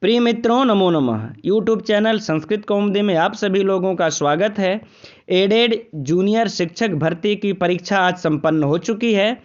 प्रिय मित्रों, नमो नमः। यूट्यूब चैनल संस्कृत कौमुदी में आप सभी लोगों का स्वागत है। एडेड जूनियर शिक्षक भर्ती की परीक्षा आज संपन्न हो चुकी है।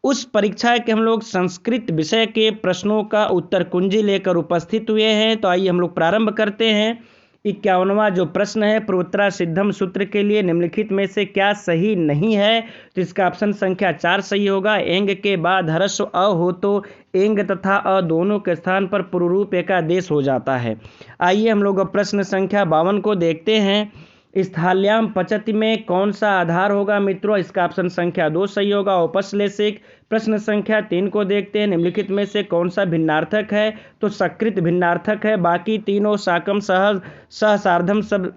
उस परीक्षा के हम लोग संस्कृत विषय के प्रश्नों का उत्तर कुंजी लेकर उपस्थित हुए हैं। तो आइए हम लोग प्रारंभ करते हैं। 51वां जो प्रश्न है, प्रवृत्रा सिद्धम सूत्र के लिए निम्नलिखित में से क्या सही नहीं है? तो इसका ऑप्शन संख्या 4 सही होगा। एंग के बाद ह्रस्व अ हो तो एंग तथा अ दोनों के स्थान पर पुरुरूप एकादेश हो जाता है। आइए हम लोग अब प्रश्न संख्या 52 को देखते हैं। स्थाल्याम पचति में कौन सा आधार होगा मित्रों? इसका ऑप्शन संख्या 2 सही होगा, औपश्लेषिक। प्रश्न संख्या 3 को देखते हैं। निम्नलिखित में से कौन सा भिन्नार्थक है? तो सकृत भिन्नार्थक है। बाकी तीनों साकम सह सार्धम सब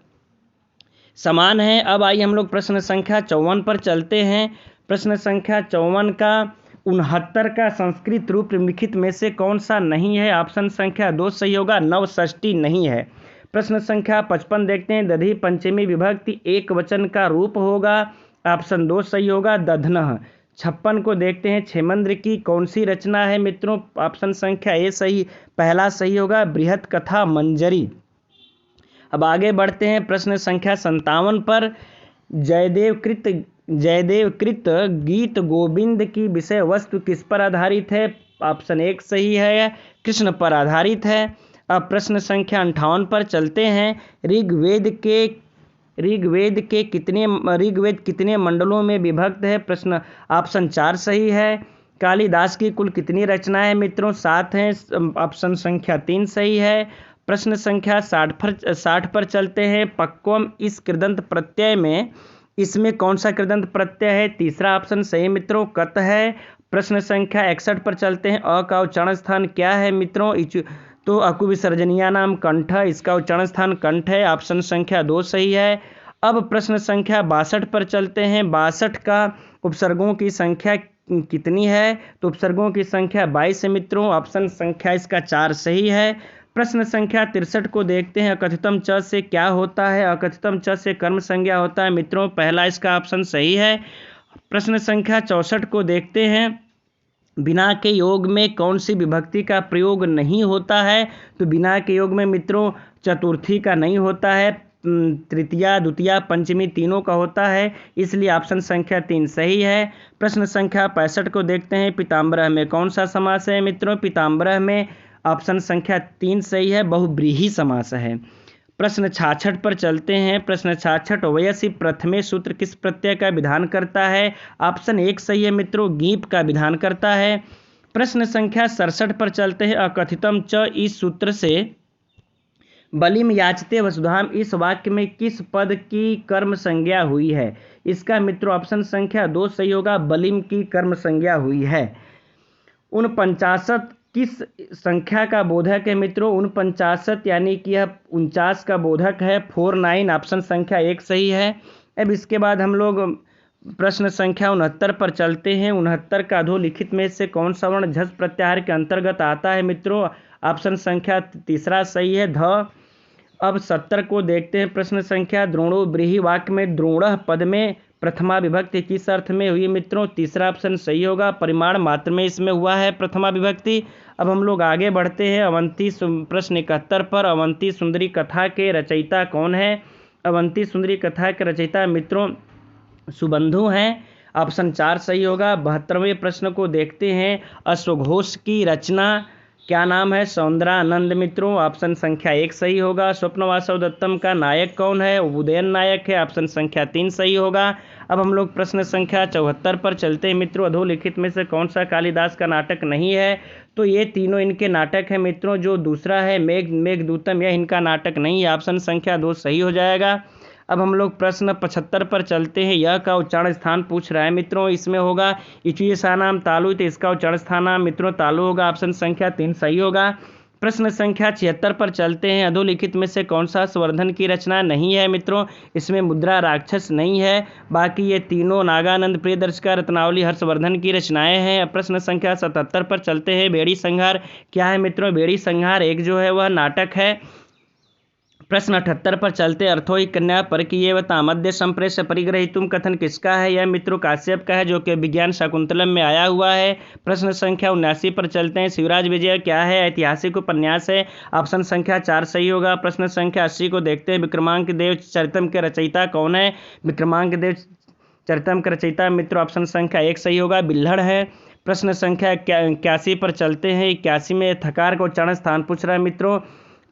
समान है। अब आइए हम लोग प्रश्न संख्या 54 पर चलते हैं। प्रश्न संख्या 54 का 69 का संस्कृत रूप निम्नलिखित में से कौन सा नहीं है? ऑप्शन संख्या 2 सही होगा, नवषष्ठी नहीं है। प्रश्न संख्या 55 देखते हैं। दधि पंचमी विभक्ति एक वचन का रूप होगा। ऑप्शन 2 सही होगा, दधनः। 56 को देखते हैं। क्षेमंद्र की कौन सी रचना है मित्रों? ऑप्शन संख्या ए सही, पहला सही होगा, बृहत कथा मंजरी। अब आगे बढ़ते हैं प्रश्न संख्या 57 पर। जयदेवकृत गीत गोविंद की विषय वस्तु किस पर आधारित है? ऑप्शन 1 सही है, कृष्ण पर आधारित है। अब प्रश्न संख्या 58 पर चलते हैं। ऋग्वेद कितने मंडलों में विभक्त है? प्रश्न ऑप्शन 4 सही है। कालिदास की कुल कितनी रचनाएं मित्रों? 7 हैं। ऑप्शन संख्या 3 सही है। प्रश्न संख्या 60 पर चलते हैं। पक्वम इस कृदंत प्रत्यय में इसमें कौन सा कृदंत प्रत्यय है? तीसरा ऑप्शन सही मित्रों, कत है। प्रश्न संख्या 61 पर चलते हैं। अ का उच्चारण स्थान क्या है मित्रों? तो अकु विसर्जनीय नाम कंठ, इसका उच्चारण स्थान कंठ है। ऑप्शन संख्या 2 सही है। अब प्रश्न संख्या 62 पर चलते हैं। 62 का उपसर्गों की संख्या कितनी है? तो उपसर्गों की संख्या 22 है मित्रों। ऑप्शन संख्या इसका 4 सही है। प्रश्न संख्या 63 को देखते हैं। अकथितम च से क्या होता है? अकथितम च से कर्म संज्ञा होता है मित्रों, पहला इसका ऑप्शन सही है। प्रश्न संख्या 64 को देखते हैं। बिना के योग में कौन सी विभक्ति का प्रयोग नहीं होता है? तो बिना के योग में मित्रों चतुर्थी का नहीं होता है, तृतीया द्वितीया पंचमी तीनों का होता है, इसलिए ऑप्शन संख्या 3 सही है। प्रश्न संख्या 65 को देखते हैं। पीताम्बरः में कौन सा समास है मित्रों? पीताम्बरः में ऑप्शन संख्या 3 सही है, बहुव्रीहि समास है। प्रश्न 66 पर चलते हैं। प्रश्न 66 वयसि प्रथमे सूत्र किस प्रत्यय का विधान करता है? ऑप्शन 1 सही है मित्रों, गीप का विधान करता है। प्रश्न संख्या 67 पर चलते हैं। अकथितम च इस सूत्र से बलिम याचते वसुधाम इस वाक्य में किस पद की कर्म संज्ञा हुई है? इसका मित्रों ऑप्शन संख्या 2 सही होगा, बलिम की कर्म संज्ञा हुई है। 49 किस संख्या का बोधक है मित्रों? 49 यानी कि यह 49 का बोधक है। 49 ऑप्शन संख्या 1 सही है। अब इसके बाद हम लोग प्रश्न संख्या 69 पर चलते हैं। 69 का अधोलिखित में से कौन सा वर्ण झस प्रत्याहार के अंतर्गत आता है मित्रों? ऑप्शन संख्या 3 सही है, ध। अब 70 को देखते हैं। प्रश्न संख्या द्रोणो ब्रीहि वाक्य में द्रोणः पद में प्रथमा विभक्ति किस अर्थ में हुई मित्रों? तीसरा ऑप्शन सही होगा, परिमाण मात्र में इसमें हुआ है प्रथमा विभक्ति। अब हम लोग आगे बढ़ते हैं। प्रश्न 71 पर। अवंती सुंदरी कथा के रचयिता कौन है? अवंती सुंदरी कथा के रचयिता मित्रों सुबंधु हैं, ऑप्शन 4 सही होगा। 72वें प्रश्न को देखते हैं। अश्वघोष की रचना क्या नाम है? सौंदरानंद मित्रों, ऑप्शन संख्या 1 सही होगा। स्वप्नवासव दत्तम का नायक कौन है? उदयन नायक है, ऑप्शन संख्या 3 सही होगा। अब हम लोग प्रश्न संख्या 74 पर चलते हैं मित्रों। अधोलिखित में से कौन सा कालिदास का नाटक नहीं है? तो ये तीनों इनके नाटक हैं मित्रों। जो दूसरा है मेघदूतम, यह इनका नाटक नहीं है, ऑप्शन संख्या 2 सही हो जाएगा। अब हम लोग प्रश्न 75 पर चलते हैं। यह का उच्चारण स्थान पूछ रहा है मित्रों, इसमें होगा इचुयसा नाम तालु, तो इसका उच्चारण स्थान नाम मित्रों तालु होगा, ऑप्शन संख्या 3 सही होगा। प्रश्न संख्या 76 पर चलते हैं। अधोलिखित में से कौन सा हर्षवर्धन की रचना नहीं है मित्रों? इसमें मुद्रा राक्षस नहीं है, बाकी ये तीनों नागानंद प्रियदर्शिका रत्नावली हर्षवर्धन की रचनाएं हैं। प्रश्न संख्या 77 पर चलते हैं। बेड़ी संहार क्या है मित्रों? बेड़ी संहार एक जो है वह नाटक है। प्रश्न 78 पर चलते अर्थो ही कन्या पर कि ये बता मध्य संप्रेष्य परिग्रहीतुम कथन किसका है। यह मित्रों काश्यप का है, जो कि विज्ञान शाकुंतलम में आया हुआ है। प्रश्न संख्या 79 पर चलते हैं। शिवराज विजय क्या है? ऐतिहासिक उपन्यास है। ऑप्शन संख्या 4 सही होगा। प्रश्न संख्या 80 को देखते हैं। विक्रमांक देव चरितम के रचयिता कौन है? विक्रमांक देव चरितम के रचयिता मित्रों ऑप्शन संख्या 1 सही होगा, बिल्हड़ है। प्रश्न संख्या 81 पर चलते हैं। 81 में थकार का उच्चारण स्थान पूछ रहा है मित्रों,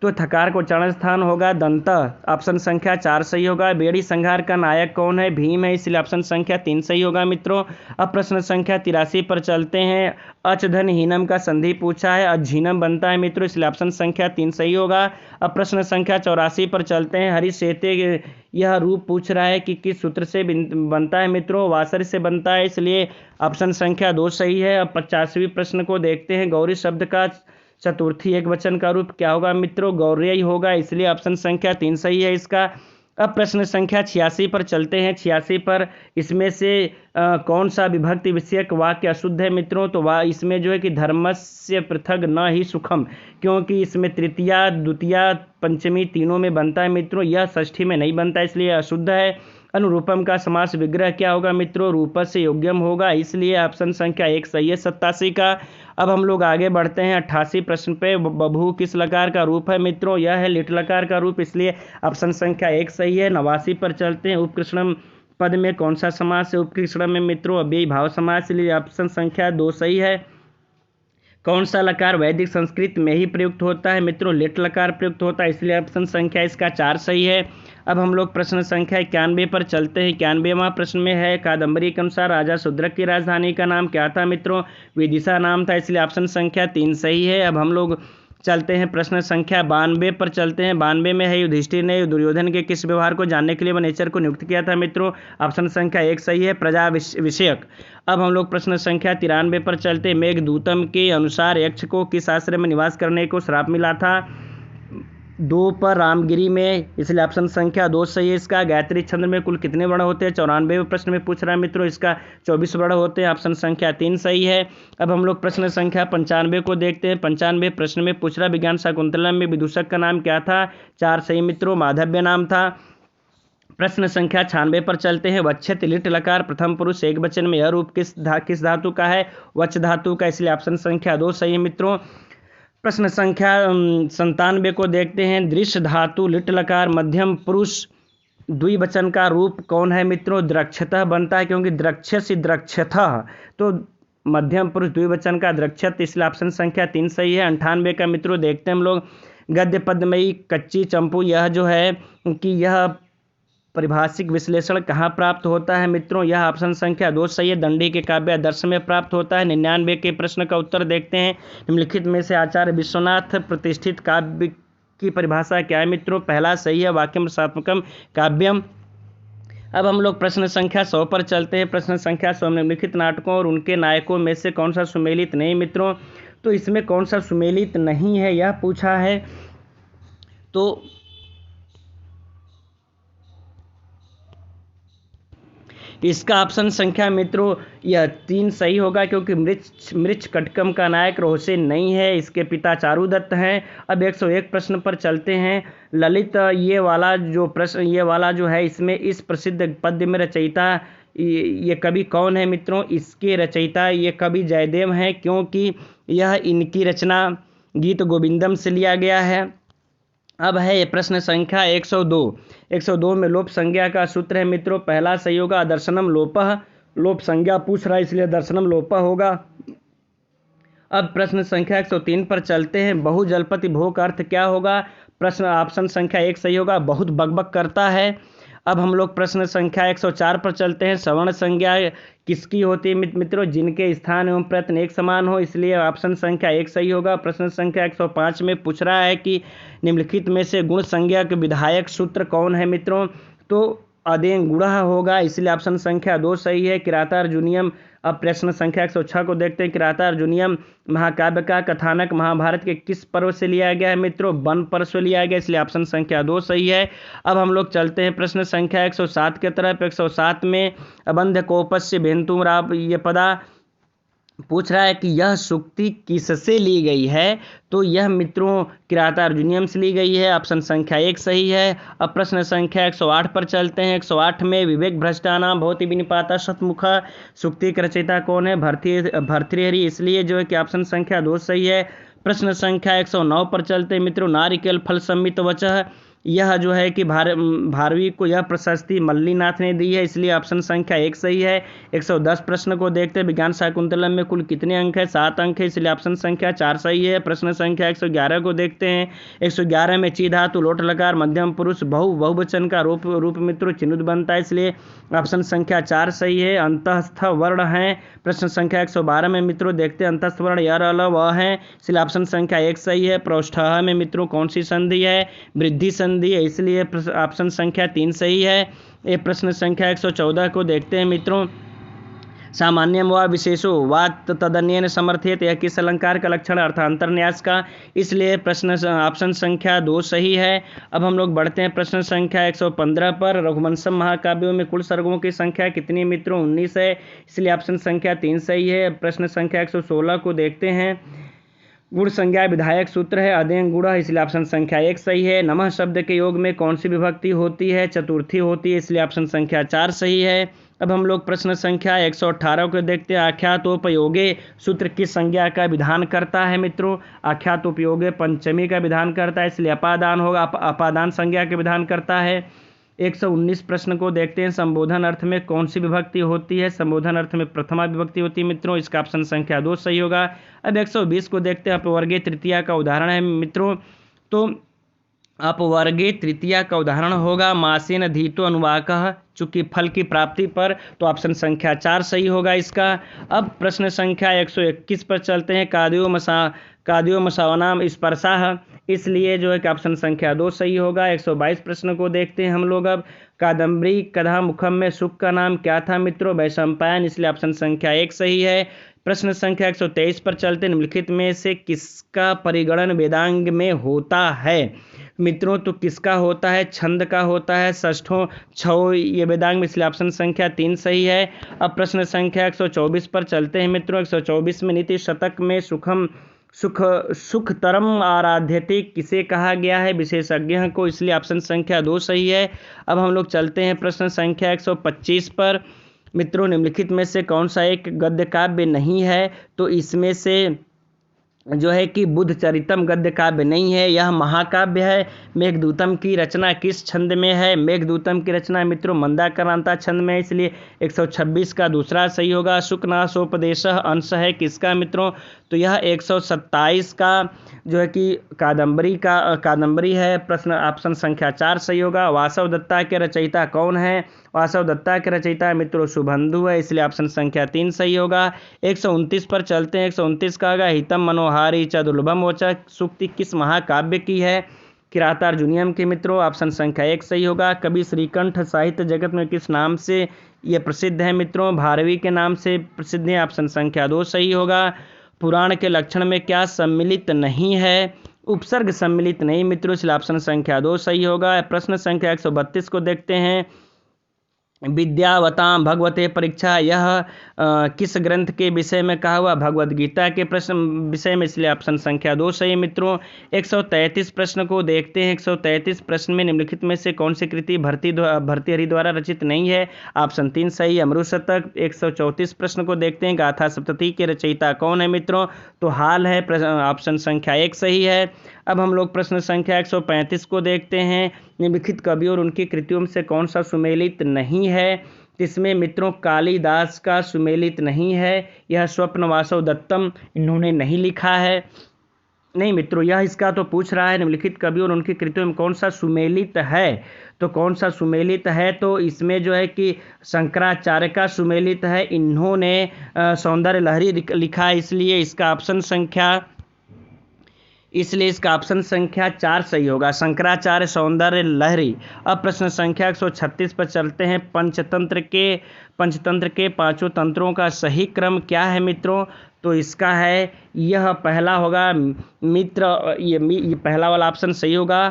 तो थकार को उच्चारण स्थान होगा दंत। ऑप्शन संख्या 4 सही होगा। बेड़ी संहार का नायक कौन है? भीम है, इसलिए ऑप्शन संख्या 3 सही होगा मित्रों। अब प्रश्न संख्या 83 पर चलते हैं। अच धन हीनम का संधि पूछा है, अझीनम बनता है मित्रों, इसलिए ऑप्शन संख्या 3 सही होगा। अब प्रश्न संख्या 84 पर चलते हैं। हरि सेते यह रूप पूछ रहा है कि किस सूत्र से बनता है मित्रों? वासर से बनता है, इसलिए ऑप्शन संख्या 2 सही है। अब 50वें प्रश्न को देखते हैं। गौरी शब्द का चतुर्थी एक वचन का रूप क्या होगा मित्रों? गौर्य ही होगा, इसलिए ऑप्शन संख्या 3 सही है इसका। अब प्रश्न संख्या 86 पर चलते हैं। 86 पर इसमें से कौन सा विभक्ति विषयक वाक्य अशुद्ध है मित्रों? तो वह इसमें जो है कि धर्मस्य पृथक न ही सुखम, क्योंकि इसमें तृतीया द्वितीया पंचमी तीनों में बनता है मित्रों, यह षष्ठी में नहीं बनता, इसलिए अशुद्ध है। अनुरूपम का समास विग्रह क्या होगा मित्रों? रूपस से योग्यम होगा, इसलिए ऑप्शन संख्या 1 सही है 87 का। अब हम लोग आगे बढ़ते हैं 88 प्रश्न पे। बभू किस लकार का रूप है मित्रों? यह है लिट लकार का रूप, इसलिए ऑप्शन संख्या 1 सही है। 89 पर चलते हैं। उपकृष्णम पद में कौन सा समास है? उपकृष्णम में मित्रों अव्ययी भाव समास, इसलिए ऑप्शन संख्या 2 सही है। कौन सा लकार वैदिक संस्कृत में ही प्रयुक्त होता है मित्रों? लिट लकार प्रयुक्त होता है, इसलिए ऑप्शन संख्या इसका 4 सही है। अब हम लोग प्रश्न संख्या 91 पर चलते हैं। 91वां प्रश्न में है, कादंबरी के अनुसार राजा शूद्रक की राजधानी का नाम क्या था मित्रों? विदिशा नाम था, इसलिए ऑप्शन संख्या 3 सही है। अब हम लोग चलते हैं प्रश्न संख्या 92 पर चलते हैं। 92 में है, युधिष्ठिर ने दुर्योधन के किस व्यवहार को जानने के लिए वनेचर को नियुक्त किया था मित्रों? ऑप्शन संख्या 1 सही है, प्रजा विषयक। अब हम लोग प्रश्न संख्या 93 पर चलते हैं। मेघदूतम के अनुसार यक्ष को किस आश्रम में निवास करने को श्राप मिला था? 2 पर रामगिरी में, इसलिए ऑप्शन संख्या 2 सही है इसका। गायत्री छंद में कुल कितने वर्ण होते हैं? 94वें प्रश्न में पूछ रहा है मित्रों, इसका 24 वर्ण होते हैं, ऑप्शन संख्या 3 सही है। अब हम लोग प्रश्न संख्या 95 को देखते हैं। 95 प्रश्न में पूछ रहा विज्ञान शाकुंतलम में विदूषक का नाम क्या था? 4 सही मित्रों, माधव्य नाम था। प्रश्न संख्या 96 पर चलते हैं। वक्षत लिट लकार प्रथम पुरुष एक वचन में यह रूप किस धातु का है? वच धातु का, इसलिए ऑप्शन संख्या 2 सही है मित्रों। प्रश्न संख्या 97 को देखते हैं। दृश्य धातु लिट लकार मध्यम पुरुष द्विवचन का रूप कौन है मित्रों? द्रक्षतः बनता है, क्योंकि द्रक्षसि द्रक्षतः, तो मध्यम पुरुष द्विवचन का द्रक्षत, इसलिए ऑप्शन संख्या 3 सही है। 98 का मित्रों देखते हैं हम लोग। गद्य पद्मयी कच्ची चंपू, यह जो है कि यह परिभाषिक विश्लेषण कहाँ प्राप्त होता है मित्रों? यह ऑप्शन संख्या 2 सही है, दंडी के काव्य आदर्श में प्राप्त होता है। 99 के प्रश्न का उत्तर देखते हैं। निम्नलिखित में से आचार्य विश्वनाथ प्रतिष्ठित काव्य की परिभाषा क्या है मित्रों? पहला सही है, वाक्यम रसात्मकम काव्यम। अब हम लोग प्रश्न संख्या 100 पर चलते हैं। प्रश्न संख्या 100 में निम्नलिखित नाटकों और उनके नायकों में से कौन सा सुमेलित नहीं मित्रों? तो इसमें कौन सा सुमेलित नहीं है यह पूछा है, तो इसका ऑप्शन संख्या मित्रों यह 3 सही होगा, क्योंकि मृच्छ कटकम का नायक रोहसेन नहीं है, इसके पिता चारुदत्त हैं। अब 101 प्रश्न पर चलते हैं। ललित ये वाला जो है, इसमें इस प्रसिद्ध पद्य में रचयिता ये कवि कौन है मित्रों? इसके रचयिता ये कवि जयदेव हैं, क्योंकि यह इनकी रचना गीत गोविंदम से लिया गया है। अब है प्रश्न संख्या 102 में लोप संज्ञा का सूत्र है मित्रों। पहला सही होगा, दर्शनम लोपः, लोप संज्ञा पूछ रहा है, इसलिए दर्शनम लोपः होगा। अब प्रश्न संख्या 103 पर चलते हैं। बहुजलपति भोग का अर्थ क्या होगा? प्रश्न ऑप्शन संख्या 1 सही होगा, बहुत बकबक करता है। अब हम लोग प्रश्न संख्या 104 पर चलते हैं। सवर्ण संज्ञा किसकी होती है मित्रों? जिनके स्थान एवं प्रयत्न एक समान हो, इसलिए ऑप्शन संख्या 1 सही होगा। प्रश्न संख्या 105 में पूछ रहा है कि निम्नलिखित में से गुण संज्ञा के विधायक सूत्र कौन है मित्रों? तो अदें गुणः होगा, इसलिए ऑप्शन संख्या 2 सही है। किरातार्जुनीयम। अब प्रश्न संख्या 106 को देखते हैं। किरातार्जुनीयम महाकाव्य का कथानक महाभारत के किस पर्व से लिया गया है मित्रों? वन पर्व से लिया गया, इसलिए ऑप्शन संख्या 2 सही है। अब हम लोग चलते हैं प्रश्न संख्या 107 के तरफ। 107 में अबंध कोपस्य भेंतुम राव ये पदा पूछ रहा है कि यह सूक्ति किससे ली गई है, तो यह मित्रों किराता अर्जुनियम से ली गई है। ऑप्शन संख्या 1 सही है। अब प्रश्न संख्या 108 पर चलते हैं। 108 में विवेक भ्रष्टानाम भवति विनिपाता शतमुखा सूक्ति के रचयिता कौन है? भर्तृहरि, इसलिए जो है कि ऑप्शन संख्या 2 सही है। प्रश्न संख्या 109 पर चलते हैं मित्रों। नारिकेल फल सम्मित वचः, यह जो है कि भारवी को यह प्रशस्ति मल्लीनाथ ने दी है, इसलिए ऑप्शन संख्या 1 सही है। 110 प्रश्न को देखते हैं। विज्ञान शाकुंतलम में कुल कितने अंक है? 7 अंक है, इसलिए ऑप्शन संख्या 4 सही है। प्रश्न संख्या 111 को देखते हैं। 111 में ची धातु लोट लकार मध्यम पुरुष बहुवचन का रूप मित्रों चिनुत बनता है, इसलिए ऑप्शन संख्या 4 सही है। अंतस्थ वर्ण है। प्रश्न संख्या 112 में मित्रों देखते हैं अंतस्थ वर्ण य र ल व है, इसलिए ऑप्शन संख्या 1 सही है। प्रोष्ठ में मित्रों कौन सी संधि है? वृद्धि संधि है, इसलिए ऑप्शन संख्या 3 सही है। ये प्रश्न संख्या 114 को देखते हैं मित्रों। सामान्यम व विशेषो वा तदन्येन समर्थित, यह किस अलंकार का लक्षण अर्थांतरन्यास का, इसलिए प्रश्न ऑप्शन संख्या 2 सही है। अब हम लोग बढ़ते हैं प्रश्न संख्या 115 पर। रघुवंशम महाकाव्यों में कुल सर्गों की संख्या कितनी मित्रों? 19 है, इसलिए ऑप्शन संख्या 3 सही है। प्रश्न संख्या 116 को देखते हैं। गुण संज्ञा विधायक सूत्र है अदेंग गुण, इसलिए ऑप्शन संख्या 1 सही है। नमः शब्द के योग में कौन सी विभक्ति होती है? चतुर्थी होती है, इसलिए ऑप्शन संख्या 4 सही है। अब हम लोग प्रश्न संख्या 118 को देखते हैं। आख्यातोपयोगे सूत्र किस संज्ञा का विधान करता है मित्रों? आख्यातोपयोगे पंचमी का विधान करता है, इसलिए अपादान होगा, अपादान संज्ञा के विधान करता है। 119 प्रश्न को देखते हैं। संबोधन अर्थ में कौन सी विभक्ति होती है? संबोधन अर्थ में प्रथमा विभक्ति होती है मित्रों, इसका ऑप्शन संख्या 2 सही होगा। अब 120 को देखते हैं। अपवर्गीय तृतीया का उदाहरण है मित्रों, तो अपवर्गीय तृतीया का उदाहरण होगा मासेन धीतो अनुवाकः, चूंकि फल की प्राप्ति पर, तो ऑप्शन संख्या 4 सही होगा इसका। अब प्रश्न संख्या 121 पर चलते हैं। काद्यो मसावनाम स्पर्शाः, इसलिए जो है कि ऑप्शन संख्या 2 सही होगा। 122 प्रश्न को देखते हैं हम लोग। अब कादम्बरी कथा मुखम में सुख का नाम क्या था मित्रों? वैशंपायन, इसलिए ऑप्शन संख्या 1 सही है। प्रश्न संख्या 123 पर चलते हैं। निम्नलिखित में से किसका परिगणन वेदांग में होता है मित्रों? तो किसका होता है? छंद का होता है, षष्ठों छो ये वेदांग में, इसलिए ऑप्शन संख्या 3 सही है। अब प्रश्न संख्या 124 पर चलते हैं मित्रों। 124 में नीति शतक में सुखतरम आराध्यते किसे कहा गया है? विशेषज्ञ को, इसलिए ऑप्शन संख्या 2 सही है। अब हम लोग चलते हैं प्रश्न संख्या 125 पर। मित्रों निम्नलिखित में से कौन सा एक गद्य काव्य नहीं है? तो इसमें से जो है कि बुद्ध चरितम गद्य काव्य नहीं है, यह महाकाव्य है। मेघदूतम की रचना किस छंद में है? मेघदूतम की रचना मित्रों मंदाक्रांता छंद में है, इसलिए 126 का दूसरा सही होगा। शुकनासोपदेश अंश है किसका मित्रों? तो यह 127 का जो है कि कादम्बरी है। प्रश्न ऑप्शन संख्या 4 सही होगा। वासव दत्ता के रचयिता कौन है? वासव दत्ता के रचयिता मित्रों शुभंधु है, इसलिए ऑप्शन संख्या 3 सही होगा। 129 पर चलते हैं। 129 का होगा हितम मनोहारी च दुर्लभम वोचा सूक्ति किस महाकाव्य की है? किरातार्जुनियम के मित्रों, ऑप्शन संख्या 1 सही होगा। कवि श्रीकंठ साहित्य जगत में किस नाम से ये प्रसिद्ध है मित्रों? भारवी के नाम से प्रसिद्ध है, ऑप्शन संख्या 2 सही होगा। पुराण के लक्षण में क्या सम्मिलित नहीं है? उपसर्ग सम्मिलित नहीं मित्रों, इसलिए ऑप्शन संख्या 2 सही होगा। प्रश्न संख्या 132 को देखते हैं। विद्यावतां भगवते परीक्षा, यह किस ग्रंथ के विषय में कहा हुआ? भगवद गीता के प्रश्न विषय में, इसलिए ऑप्शन संख्या 2 सही मित्रों। 133 प्रश्न को देखते हैं। 133 प्रश्न में निम्नलिखित में से कौन सी कृति भर्तृहरि द्वारा रचित नहीं है? ऑप्शन 3 सही, अमृतशतक। 134 प्रश्न को देखते हैं। गाथा सप्तती के रचयिता कौन है मित्रों? तो हाल है, ऑप्शन संख्या 1 सही है। अब हम लोग प्रश्न संख्या 135 को देखते हैं। निम्नलिखित कवियों और उनकी कृतियों से कौन सा सुमेलित नहीं है? इसमें मित्रों कालिदास का सुमेलित नहीं है, यह स्वप्न वासव दत्तम इन्होंने नहीं लिखा है। नहीं मित्रों, यह इसका तो पूछ रहा है निम्नलिखित कवियों और उनकी कृतियों में कौन सा सुमेलित है, तो कौन सा सुमेलित है? तो इसमें जो है कि शंकराचार्य का सुमेलित है, इन्होंने सौंदर्य लहरी लिखा है, इसलिए इसका ऑप्शन संख्या 4 सही होगा। शंकराचार्य सौंदर्य लहरी। अब प्रश्न संख्या 136 पर चलते हैं। पंचतंत्र के 5 तंत्रों का सही क्रम क्या है मित्रों? तो इसका है, यह पहला होगा मित्र, ये पहला वाला ऑप्शन सही होगा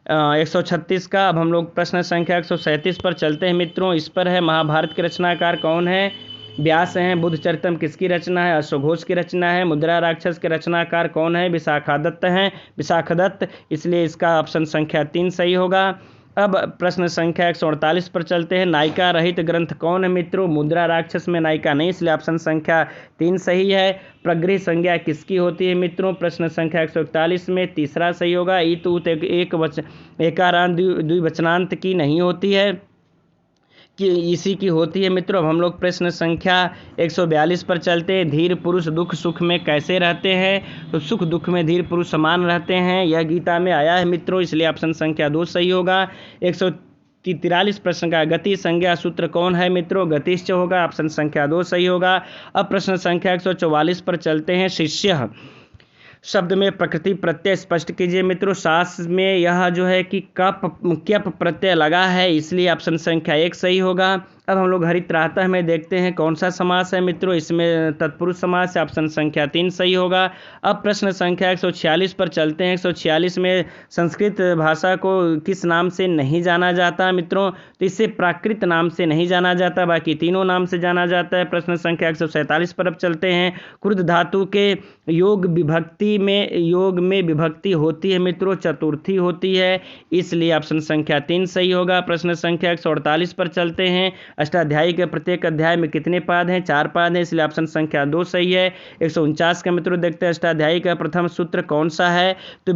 136 का। अब हम लोग प्रश्न संख्या 137 पर चलते हैं मित्रों। इस पर है महाभारत के रचनाकार कौन है? व्यास हैं। बुद्ध चरितम किसकी रचना है? अश्वघोष की रचना है। मुद्रा राक्षस के रचनाकार कौन है? विशाखादत्त हैं, विशाखदत्त, इसलिए इसका ऑप्शन संख्या 3 सही होगा। अब प्रश्न संख्या 148 पर चलते हैं। नायिका रहित ग्रंथ कौन है मित्रों? मुद्रा राक्षस में नायिका नहीं, इसलिए ऑप्शन संख्या 3 सही है। प्रगृह संज्ञा किसकी होती है मित्रों? प्रश्न संख्या 141 में तीसरा सही होगा। ईत उत एकारांत द्विवचनांत की नहीं होती है, कि इसी की होती है मित्रों। अब हम लोग प्रश्न संख्या 142 पर चलते हैं। धीर पुरुष दुख सुख में कैसे रहते हैं? तो सुख दुख में धीर पुरुष समान रहते हैं, यह गीता में आया है मित्रों, इसलिए ऑप्शन संख्या 2 सही होगा। 143 प्रश्न का गति संज्ञा सूत्र कौन है मित्रों? गतिश्च होगा, ऑप्शन संख्या 2 सही होगा। अब प्रश्न संख्या 144 पर चलते हैं। शिष्य शब्द में प्रकृति प्रत्यय स्पष्ट कीजिए मित्रों। सास में यह जो है कि क्यप प्रत्यय लगा है, इसलिए ऑप्शन संख्या 1 सही होगा। अब हम लोग हरित्रातः में देखते हैं कौन सा समास है मित्रों, इसमें तत्पुरुष समास है, ऑप्शन संख्या 3 सही होगा। अब प्रश्न संख्या 146 पर चलते हैं। 146 में संस्कृत भाषा को किस नाम से नहीं जाना जाता मित्रों? तो इसे प्राकृत नाम से नहीं जाना जाता, बाकी तीनों नाम से जाना जाता है। प्रश्न संख्या 147 पर अब चलते हैं। क्रुद्ध धातु के योग में विभक्ति होती है मित्रों, चतुर्थी होती है, इसलिए ऑप्शन संख्या 3 सही होगा। प्रश्न संख्या 148 पर चलते हैं। अष्टाध्यायी के प्रत्येक अध्याय में कितने पाद हैं? 4 पाद हैं, इसलिए ऑप्शन संख्या 2 सही है। 149 का मित्रों देखते हैं। अष्टाध्यायी का प्रथम सूत्र कौन सा है? तो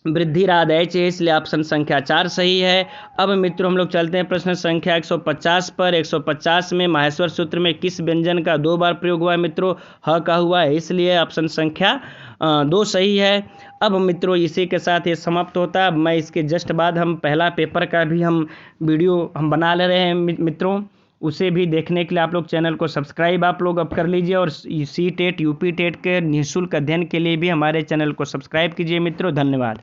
वृद्धिरादैच है, इसलिए ऑप्शन संख्या 4 सही है। अब मित्रों हम लोग चलते हैं प्रश्न संख्या 150 पर। 150 में माहेश्वर सूत्र में किस व्यंजन का 2 बार प्रयोग हुआ है मित्रों? ह का हुआ है, इसलिए ऑप्शन संख्या 2 सही है। अब मित्रों इसी के साथ ये समाप्त होता है। अब मैं इसके जस्ट बाद हम पहला पेपर का भी हम वीडियो हम बना ले रहे हैं मित्रों, उसे भी देखने के लिए आप लोग चैनल को सब्सक्राइब आप लोग अब कर लीजिए, और सी टेट यूपी टेट के निःशुल्क अध्ययन के लिए भी हमारे चैनल को सब्सक्राइब कीजिए मित्रों। धन्यवाद।